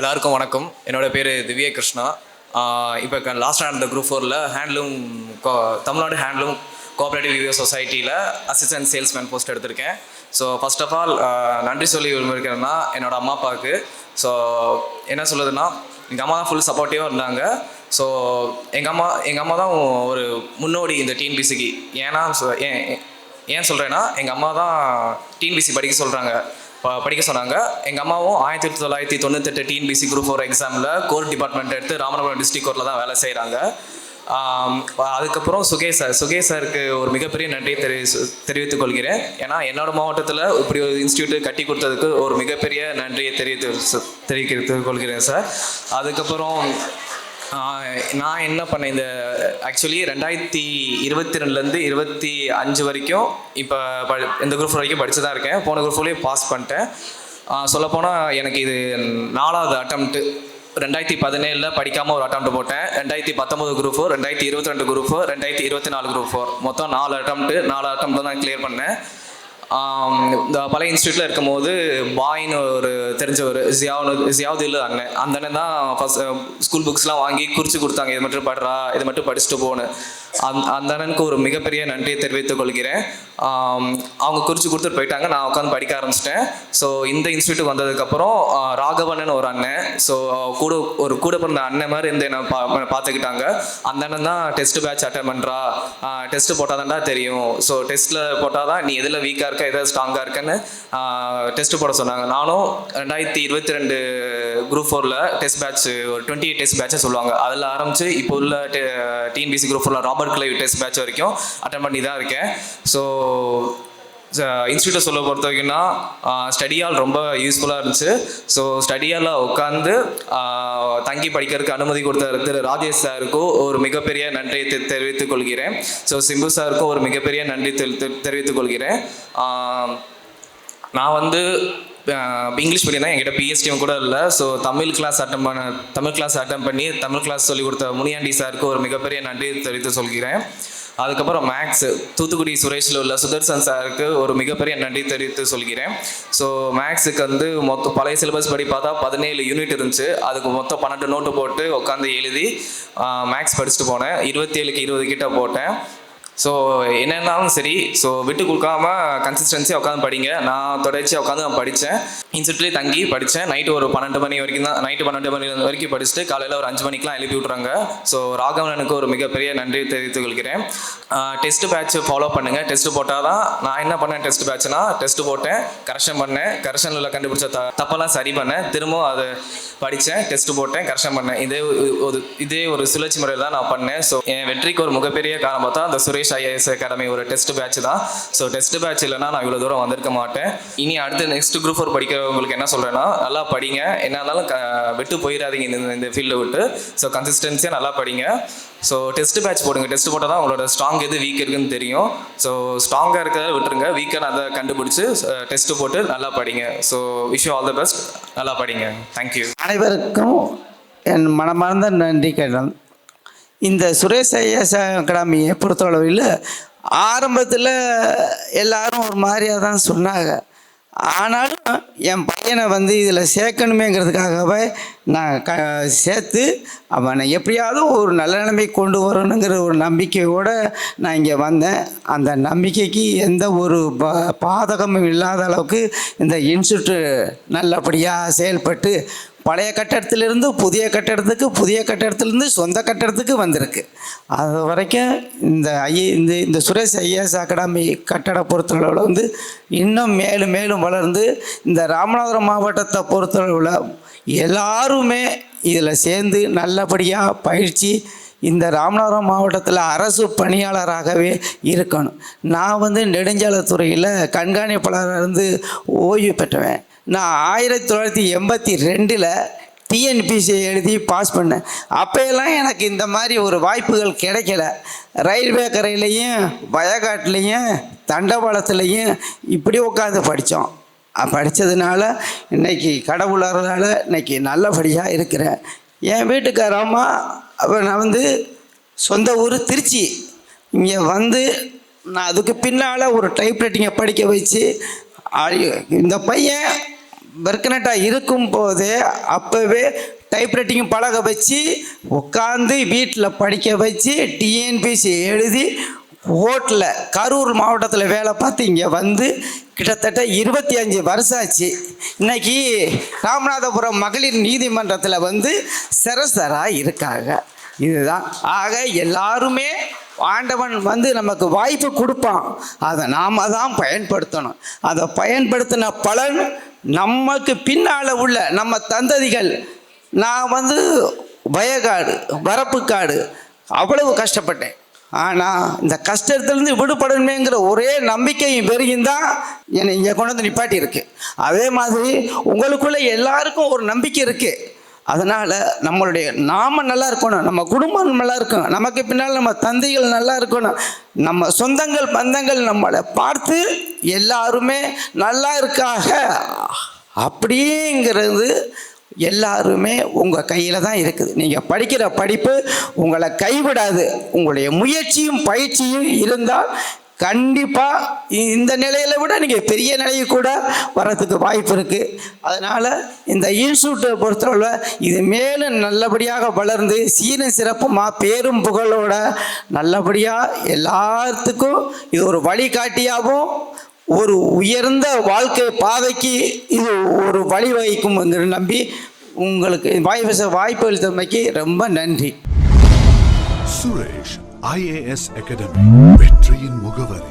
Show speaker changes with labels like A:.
A: எல்லாருக்கும் வணக்கம். என்னோட பேர் திவ்ய கிருஷ்ணா. இப்போ லாஸ்ட் நடந்த குரூப் 4ல் handloom Tamil Nadu handloom cooperative review சொசைட்டியில் அசிஸ்டன்ட் சேல்ஸ்மேன் போஸ்ட் எடுத்திருக்கேன். ஸோ ஃபர்ஸ்ட் ஆஃப் ஆல் நன்றி சொல்லி விரும்பியிருக்கிறேன்னா என்னோடய அம்மா அப்பாவுக்கு. ஸோ என்ன சொல்லுதுன்னா, எங்கள் அம்மா தான் ஃபுல் சப்போர்ட்டிவாக இருந்தாங்க. ஸோ எங்கள் அம்மா தான் ஒரு முன்னோடி இந்த டிஎன்பிசிக்கு. ஏன் சொல்கிறேன்னா, எங்கள் அம்மா தான் டிஎன்பிசி படிக்க சொன்னாங்க. எங்கள் அம்மாவும் 1998 டிஎன்பிசி குரூப் 4 எக்ஸாமில் கோர் டிபார்ட்மெண்ட் எடுத்து ராமநாதபுரம் டிஸ்ட்ரிக்ட் கோர்ட்டில் தான் வேலை செய்கிறாங்க. அதுக்கப்புறம் சுகேஷ் சாருக்கு ஒரு மிகப்பெரிய நன்றியை தெரிவித்துக் கொள்கிறேன். ஏன்னா என்னோடய மாவட்டத்தில் இப்படி ஒரு இன்ஸ்டியூட்டு கட்டி கொடுத்ததுக்கு ஒரு மிகப்பெரிய நன்றியை தெரிவித்துக் கொள்கிறேன் சார். அதுக்கப்புறம் நான் என்ன பண்ணேன், இந்த ஆக்சுவலி 2022லேருந்து 25 வரைக்கும் இப்போ இந்த குரூப் வரைக்கும் படித்து தான் இருக்கேன். போன குரூப் 4 பாஸ் பண்ணிட்டேன். சொல்லப்போனால் எனக்கு இது 4வது அட்டம்ப்ட்டு. 2017 படிக்காமல் ஒரு அட்டம்ப்ட் போட்டேன். 2019 குரூப் 4, 2022 குரூப் 4, 2024 குரூப் 4, மொத்தம் 4 அட்டம்ப்ட் தான் கிளியர் பண்ணேன். இந்த பழைய இன்ஸ்டியூட்டில் இருக்கும்போது பாயின்னு ஒரு தெரிஞ்சவர் ஜியாவுதில் அண்ணன், அந்த அண்ணன் தான் ஃபஸ்ட் ஸ்கூல் புக்ஸ்லாம் வாங்கி குறித்து கொடுத்தாங்க. இது மட்டும் படுறா, இது மட்டும் படிச்சுட்டு போகணும். அந்த அண்ணனுக்கு ஒரு மிகப்பெரிய நன்றியை தெரிவித்துக் கொள்கிறேன். அவங்க குறித்து கொடுத்துட்டு போயிட்டாங்க. நான் உட்காந்து படிக்க ஆரம்பிச்சிட்டேன். ஸோ இந்த இன்ஸ்டியூட்டுக்கு வந்ததுக்கப்புறம் ராகவன்னு ஒரு அண்ணன், ஸோ கூட பிறந்த அண்ணன் மாதிரி இருந்து என்னை பார்த்துக்கிட்டாங்க. அந்த அண்ணன் தான் டெஸ்ட் பேட்ச் அட்டன் பண்ணுறா, டெஸ்ட்டு போட்டால் தான்டா தெரியும், ஸோ டெஸ்ட்டில் போட்டால் தான் நீ எதில் வீக்காக இருக்க எதாவது ஸ்ட்ராங்காக இருக்கன்னு டெஸ்ட்டு போட சொன்னாங்க. நானும் 2022 குரூப் 4ல் டெஸ்ட் பேட்ச் ஒரு 28 டெஸ்ட் பேட்சை சொல்லுவாங்க, அதில் ஆரம்பித்து இப்போ உள்ள TNPSC group 4 Robert Clive test batch வரைக்கும் அட்டன் பண்ணி தான் இருக்கேன். ஸோ இன்ஸ்டியூட்டை சொல்ல பொறுத்த வரைக்கும்னா ஸ்டடியால் ரொம்ப யூஸ்ஃபுல்லாக இருந்துச்சு. ஸோ ஸ்டடியால் உட்காந்து தங்கி படிக்கிறதுக்கு அனுமதி கொடுத்த திரு ராஜேஷ் சாருக்கும் ஒரு மிகப்பெரிய நன்றியை தெரிவித்துக் கொள்கிறேன். ஸோ சிம்பு சாருக்கும் ஒரு மிகப்பெரிய நன்றி தெரிவித்துக் கொள்கிறேன். நான் வந்து இங்கிலீஷ் மீடியம் தான், என்கிட்ட பிஎஸ்டியும் கூட இல்லை. ஸோ தமிழ் கிளாஸ் அட்டன் பண்ணி தமிழ் கிளாஸ் சொல்லிக் கொடுத்த முனியாண்டி சாருக்கு ஒரு மிகப்பெரிய நன்றி தெரிவித்து சொல்கிறேன். அதுக்கப்புறம் மேக்ஸ் தூத்துக்குடி சுரேஷில் உள்ள சுதர்சன் சாருக்கு ஒரு மிகப்பெரிய நன்றி தெரிவித்து சொல்கிறேன். ஸோ மேக்ஸுக்கு வந்து மொத்தம் பழைய சிலபஸ் படி பார்த்தா 17 யூனிட் இருந்துச்சு. அதுக்கு மொத்தம் 12 நோட்டு போட்டு உட்காந்து எழுதி மேக்ஸ் படிச்சுட்டு போனேன். 27க்கு 20 கிட்ட போட்டேன். ஸோ என்னன்னாலும் சரி, ஸோ விட்டு கொடுக்காம கன்சிஸ்டன்சியாக உட்காந்து படிங்க. நான் தொடர்ச்சியாக உட்காந்து நான் படித்தேன். இன்ஸ்டியூட்லேயே தங்கி படித்தேன். நைட்டு ஒரு 12 மணி வரைக்கும் தான், நைட்டு 12 மணி வரைக்கும் படிச்சுட்டு காலையில் ஒரு 5 மணிக்கெலாம் எழுப்பி விட்றாங்க. ஸோ ராகவனுக்கு ஒரு மிகப்பெரிய நன்றி தெரிவித்துக் கொள்கிறேன். டெஸ்ட் பேட்ச் ஃபாலோ பண்ணுங்கள். டெஸ்ட்டு போட்டால் தான், நான் என்ன பண்ணேன், டெஸ்ட் பேட்ச்னா டெஸ்ட்டு போட்டேன், கரெக்ஷன் பண்ணேன், கரெக்ஷனில் கண்டுபிடிச்ச தப்பெல்லாம் சரி பண்ணேன், திரும்பவும் அதை படித்தேன், டெஸ்ட்டு போட்டேன், கரெக்ஷன் பண்ணேன். இதே ஒரு சுழற்சி முறையில் தான் நான் பண்ணேன். ஸோ என் வெற்றிக்கு ஒரு மிகப்பெரிய காரணம் பார்த்தா அந்த சுரேஷ் ஐஏஎஸ் அகாடமி ஒரு டெஸ்ட் பேட்ச் தான். ஸோ டெஸ்ட் பேட்ச் இல்லைனா நான் இவ்வளோ தூரம் வந்திருக்க மாட்டேன். இனி அடுத்து நெக்ஸ்ட் குரூப் 4 படிக்கிறவங்களுக்கு என்ன சொல்கிறேன்னா, நல்லா படிங்க. என்ன இருந்தாலும் விட்டு போயிடாதீங்க இந்த ஃபீல்டை விட்டு. ஸோ கன்சிஸ்டன்சியாக நல்லா படிங்க. ஸோ டெஸ்ட் பேட்ச் போடுங்க. டெஸ்ட் போட்டால் தான் உங்களோட ஸ்ட்ராங் எது வீக் இருக்குன்னு தெரியும். ஸோ ஸ்ட்ராங்காக இருக்கிறத விட்டுருங்க, வீக்காக அதை கண்டுபிடிச்சி டெஸ்ட்டு போட்டு நல்லா படிங்க. So wish you all the best. நல்லா படிங்க. தேங்க்யூ.
B: அனைவருக்கும் என் மனமார்ந்த நன்றி கேட்டேன். இந்த சுரேஷ் ஐஏஎஸ் அகாடமியை பொறுத்தளவில் ஆரம்பத்தில் எல்லாரும் ஒரு மாதிரியாக தான் சொன்னாங்க. ஆனாலும் என் பையனை வந்து இதில் சேர்க்கணுமேங்கிறதுக்காகவே நான் சேர்த்து அவனை எப்படியாவது ஒரு நல்ல நிலைமை கொண்டு வரணுங்கிற ஒரு நம்பிக்கையோடு நான் இங்கே வந்தேன். அந்த நம்பிக்கைக்கு எந்த ஒரு பாதகமும் இல்லாத அளவுக்கு இந்த இன்ஸ்டியூட்டு நல்லபடியாக செயல்பட்டு பழைய கட்டடத்திலிருந்து புதிய கட்டடத்திலிருந்து சொந்த கட்டடத்துக்கு வந்திருக்கு. அது வரைக்கும் இந்த சுரேஷ் ஐஏஎஸ் அகாடமி கட்டட பொறுத்தளவில் வந்து இன்னும் மேலும் மேலும் வளர்ந்து இந்த ராமநாதபுரம் மாவட்டத்தை பொறுத்தளவில் எல்லாருமே இதில் சேர்ந்து நல்லபடியாக பயிற்சி இந்த ராமநாதபுரம் மாவட்டத்தில் அரசு பணியாளராகவே இருக்கணும். நான் வந்து நெடுஞ்சாலைத்துறையில் கண்காணிப்பாளராக இருந்து ஓய்வு பெற்றவன். நான் 1982 டிஎன்பிசி எழுதி பாஸ் பண்ணேன். அப்போயெல்லாம் எனக்கு இந்த மாதிரி ஒரு வாய்ப்புகள் கிடைக்கல. ரயில்வே கரையிலையும் வயக்காட்டிலையும் தண்டவாளத்துலேயும் இப்படி உட்காந்து படித்தோம். படித்ததுனால இன்றைக்கி கடவுளால் இன்றைக்கி நல்லபடியாக இருக்கிறேன். என் வீட்டுக்காரம்மா நான் வந்து சொந்த ஊர் திருச்சி. இங்கே வந்து நான் அதுக்கு பின்னால் ஒரு டைப்ரைட்டிங்கை படிக்க வச்சு இந்த பையன் பெர்கனட்டாக இருக்கும் போதே அப்போவே டைப்ரைட்டிங் பழக வச்சு உட்காந்து வீட்டில் படிக்க வச்சு டிஎன்பிசி எழுதி கோர்ட்டில் கரூர் மாவட்டத்தில் வேலை பார்த்து இங்கே வந்து கிட்டத்தட்ட 25 வருஷம் ஆச்சு. இன்னைக்கு ராமநாதபுரம் மகளிர் நீதிமன்றத்தில் வந்து சிரஸ்தராக இருக்காங்க. இதுதான். ஆக எல்லாருமே ஆண்டவன் வந்து நமக்கு வாய்ப்பு கொடுப்பான், அதை நாம் தான் பயன்படுத்தணும். அதை பயன்படுத்தின பலன் நமக்கு பின்னால் உள்ள நம்ம தந்ததிகள். நான் வந்து வயக்காடு வரப்புக்காடு அவ்வளவு கஷ்டப்பட்டேன். ஆனால் இந்த கஷ்டத்திலேருந்து விடுபடணுமேங்கிற ஒரே நம்பிக்கையும் பெருகியும் தான் என்னை இங்கே கொண்டு வந்து நிப்பாட்டி இருக்கு. அதே மாதிரி உங்களுக்குள்ளே எல்லாருக்கும் ஒரு நம்பிக்கை இருக்குது. அதனால் நம்மளுடைய நாம நல்லா இருக்கணும், நம்ம குடும்பம் நல்லா இருக்கணும், நமக்கு பின்னால் நம்ம தந்தைகள் நல்லா இருக்கணும், நம்ம சொந்தங்கள் பந்தங்கள் நம்மளை பார்த்து எல்லாருமே நல்லா இருக்காக அப்படிங்கிறது எல்லாருமே உங்கள் கையில் தான் இருக்குது. நீங்கள் படிக்கிற படிப்பு உங்களை கைவிடாது. உங்களுடைய முயற்சியும் பயிற்சியும் இருந்தால் கண்டிப்பாக இந்த நிலையில விட நீங்கள் பெரிய நிலையை கூட வர்றதுக்கு வாய்ப்பு இருக்குது. அதனால் இந்த இன்ஸ்டியூட்டை பொறுத்தவரை இது மேலும் நல்லபடியாக வளர்ந்து சீரும் சிறப்புமாக பேரும் புகழோட நல்லபடியாக எல்லாத்துக்கும் இது ஒரு வழிகாட்டியாகவும் ஒரு உயர்ந்த வாழ்க்கை பாதைக்கு இது ஒரு வழிவகுக்கும் என்று நம்பி உங்களுக்கு வாய்ப்பு அளித்தமைக்கு ரொம்ப நன்றி.
C: சுரேஷ் IAS அகாடமி வெற்றியின் முகவரி.